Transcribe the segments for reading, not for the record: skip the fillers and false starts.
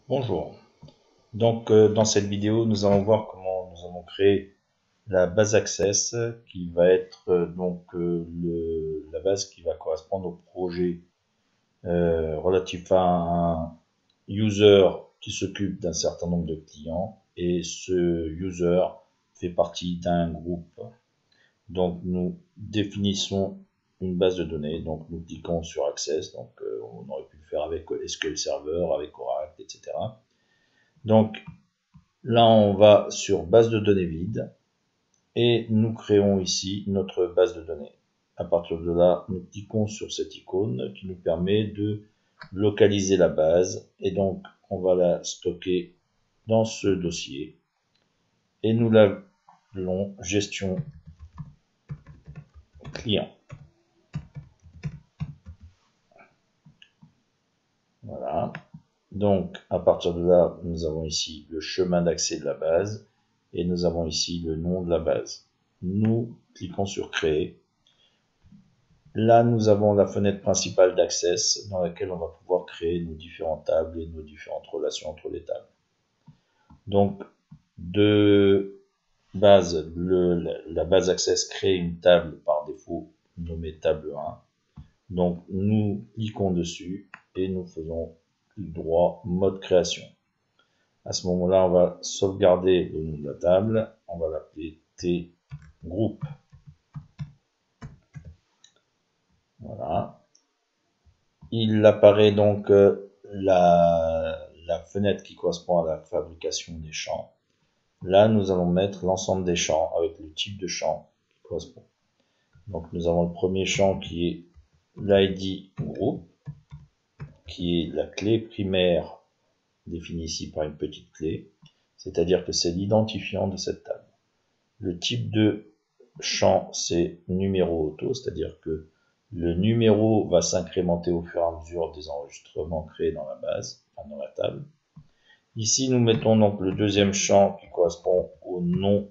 Bonjour. Dans cette vidéo, nous allons voir comment nous allons créer la base Access qui va être la base qui va correspondre au projet relatif à un user qui s'occupe d'un certain nombre de clients et ce user fait partie d'un groupe. Donc nous définissons une base de données, donc nous cliquons sur Access, on aurait pu le faire avec SQL Server, avec Oracle, etc. Donc là, on va sur base de données vide et nous créons ici notre base de données. À partir de là, nous cliquons sur cette icône qui nous permet de localiser la base et donc on va la stocker dans ce dossier et nous l'appelons gestion client. Voilà. Donc à partir de là, nous avons ici le chemin d'accès de la base et nous avons ici le nom de la base. Nous cliquons sur créer. Là, nous avons la fenêtre principale d'Access dans laquelle on va pouvoir créer nos différentes tables et nos différentes relations entre les tables. Donc, de base, la base Access crée une table par défaut nommée table 1. Donc, nous cliquons dessus et nous faisons clic droit mode création. À ce moment-là, on va sauvegarder le nom de la table. On va l'appeler T groupe. Voilà. Il apparaît donc la fenêtre qui correspond à la fabrication des champs. Là, nous allons mettre l'ensemble des champs avec le type de champ qui correspond. Donc, nous avons le premier champ qui est l'ID groupe, qui est la clé primaire définie ici par une petite clé, c'est-à-dire que c'est l'identifiant de cette table. Le type de champ, c'est numéro auto, c'est-à-dire que le numéro va s'incrémenter au fur et à mesure des enregistrements créés dans la base, enfin dans la table. Ici, nous mettons donc le deuxième champ qui correspond au nom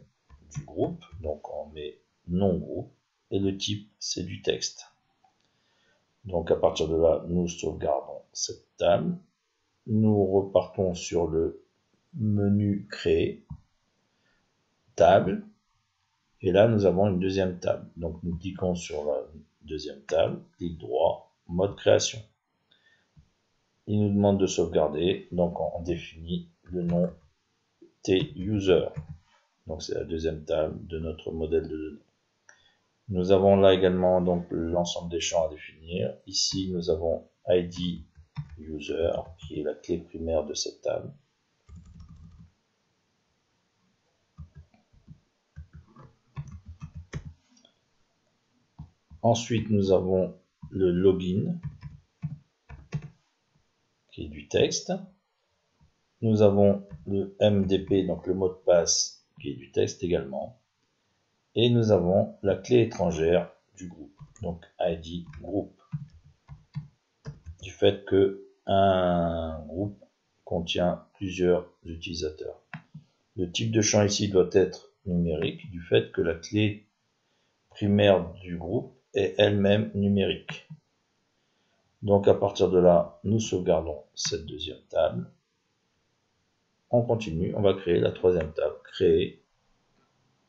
du groupe, donc on met nom groupe, et le type, c'est du texte. Donc à partir de là, nous sauvegardons cette table. Nous repartons sur le menu créer, table, et là, nous avons une deuxième table. Donc, nous cliquons sur la deuxième table, clic droit, mode création. Il nous demande de sauvegarder, donc on définit le nom T-user. Donc, c'est la deuxième table de notre modèle de données. Nous avons là également donc l'ensemble des champs à définir. Ici, nous avons ID user, qui est la clé primaire de cette table. Ensuite, nous avons le login, qui est du texte. Nous avons le MDP, donc le mot de passe, qui est du texte également. Et nous avons la clé étrangère du groupe, donc ID groupe. Du fait que un groupe contient plusieurs utilisateurs. Le type de champ ici doit être numérique, du fait que la clé primaire du groupe est elle-même numérique. Donc à partir de là, nous sauvegardons cette deuxième table. On continue, on va créer la troisième table, créer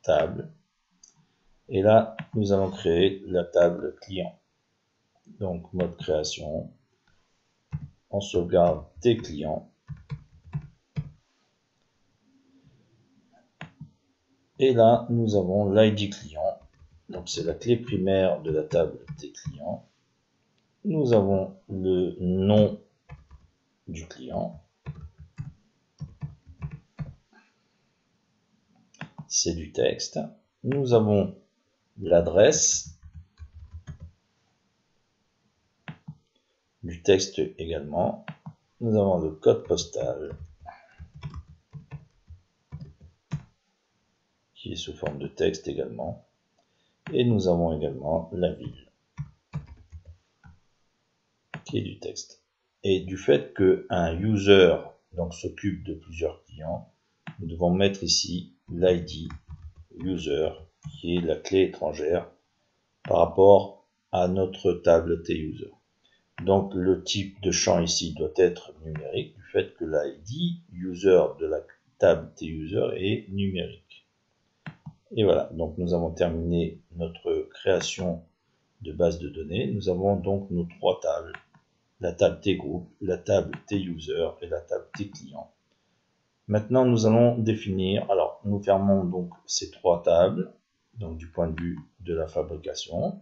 table. Et là, nous allons créer la table client. Donc mode création, on sauvegarde des clients. Et là, nous avons l'ID client. Donc c'est la clé primaire de la table des clients. Nous avons le nom du client. C'est du texte. Nous avons l'adresse du texte également. Nous avons le code postal qui est sous forme de texte également. Et nous avons également la ville qui est du texte. Et du fait qu'un user s'occupe de plusieurs clients, nous devons mettre ici l'ID user qui est la clé étrangère par rapport à notre table T-user. Donc le type de champ ici doit être numérique, du fait que l'ID user de la table TUser est numérique. Et voilà, donc nous avons terminé notre création de base de données. Nous avons donc nos trois tables, la table T-Group, la table T-User et la table T-Client. Maintenant, nous allons définir, alors nous fermons donc ces trois tables, donc du point de vue de la fabrication.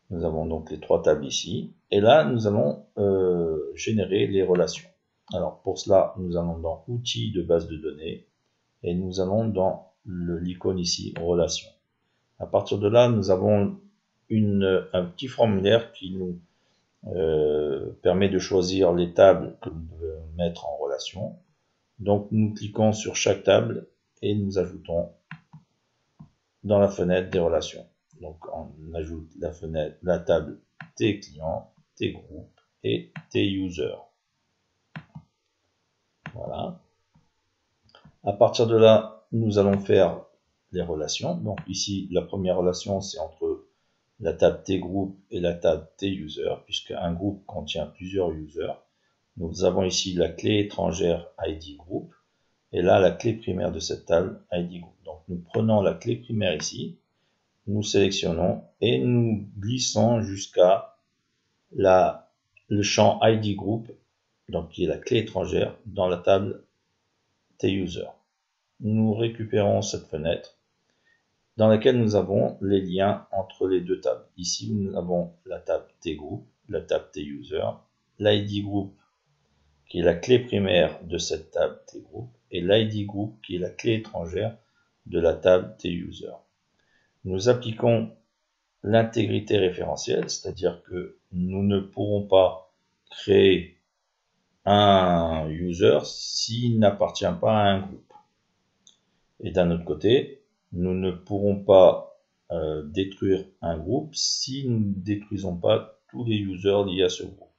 Nous avons donc les trois tables ici. Et là, nous allons générer les relations. Alors, pour cela, nous allons dans Outils de base de données. Et nous allons dans l'icône ici, Relations. À partir de là, nous avons un petit formulaire qui nous permet de choisir les tables que nous devons mettre en relation. Donc, nous cliquons sur chaque table et nous ajoutons dans la fenêtre des relations. Donc, on ajoute la table T-Client, T-Group et T-User. Voilà. À partir de là, nous allons faire les relations. Donc, ici, la première relation, c'est entre la table T-Group et la table T-User, puisque un groupe contient plusieurs users. Nous avons ici la clé étrangère ID Group, et là, la clé primaire de cette table ID Group. Donc, nous prenons la clé primaire ici, nous sélectionnons et nous glissons jusqu'à le champ ID Group, donc qui est la clé étrangère, dans la table T-User. Nous récupérons cette fenêtre dans laquelle nous avons les liens entre les deux tables. Ici, nous avons la table T-Group, la table T-User, l'ID Group qui est la clé primaire de cette table T-Group et l'ID Group qui est la clé étrangère de la table T-User. Nous appliquons l'intégrité référentielle, c'est-à-dire que nous ne pourrons pas créer un user s'il n'appartient pas à un groupe. Et d'un autre côté, nous ne pourrons pas détruire un groupe si nous ne détruisons pas tous les users liés à ce groupe.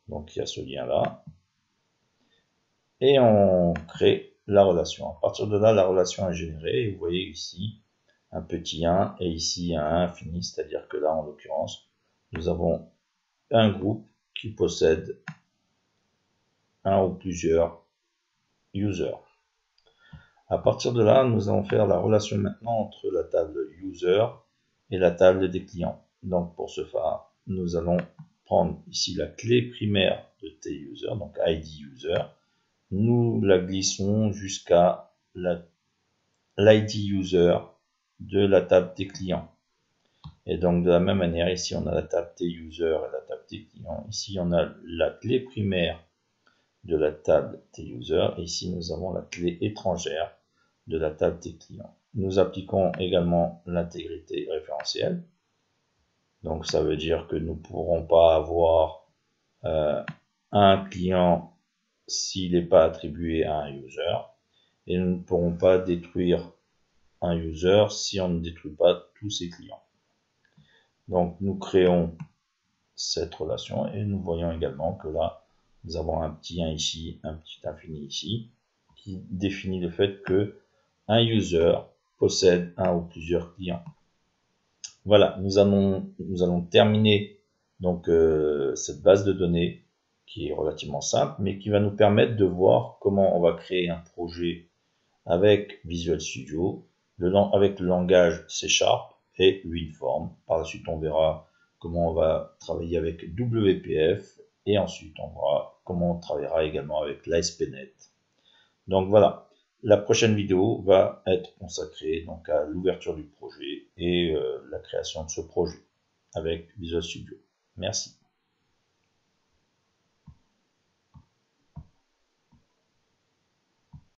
Donc il y a ce lien-là. Et on crée la relation. À partir de là, la relation est générée. Et vous voyez ici un petit 1 et ici un infini, c'est-à-dire que là, en l'occurrence, nous avons un groupe qui possède un ou plusieurs users. À partir de là, nous allons faire la relation maintenant entre la table user et la table des clients. Donc pour ce faire, nous allons prendre ici la clé primaire de T-User, donc ID User. Nous la glissons jusqu'à l'ID User de la table des clients. Et donc de la même manière, ici on a la table T-User et la table T-Client. Ici on a la clé primaire de la table T-User. Et ici nous avons la clé étrangère de la table T-Client. Nous appliquons également l'intégrité référentielle. Donc ça veut dire que nous ne pourrons pas avoir un client s'il n'est pas attribué à un user. Et nous ne pourrons pas détruire un user si on ne détruit pas tous ses clients. Donc nous créons cette relation et nous voyons également que là, nous avons un petit 1 ici, un petit infini ici, qui définit le fait que un user possède un ou plusieurs clients. Voilà, nous allons terminer donc cette base de données qui est relativement simple, mais qui va nous permettre de voir comment on va créer un projet avec Visual Studio, avec le langage C# et WinForm. Par la suite, on verra comment on va travailler avec WPF et ensuite on verra comment on travaillera également avec l'ASP.NET. Donc voilà. La prochaine vidéo va être consacrée donc à l'ouverture du projet et la création de ce projet avec Visual Studio. Merci.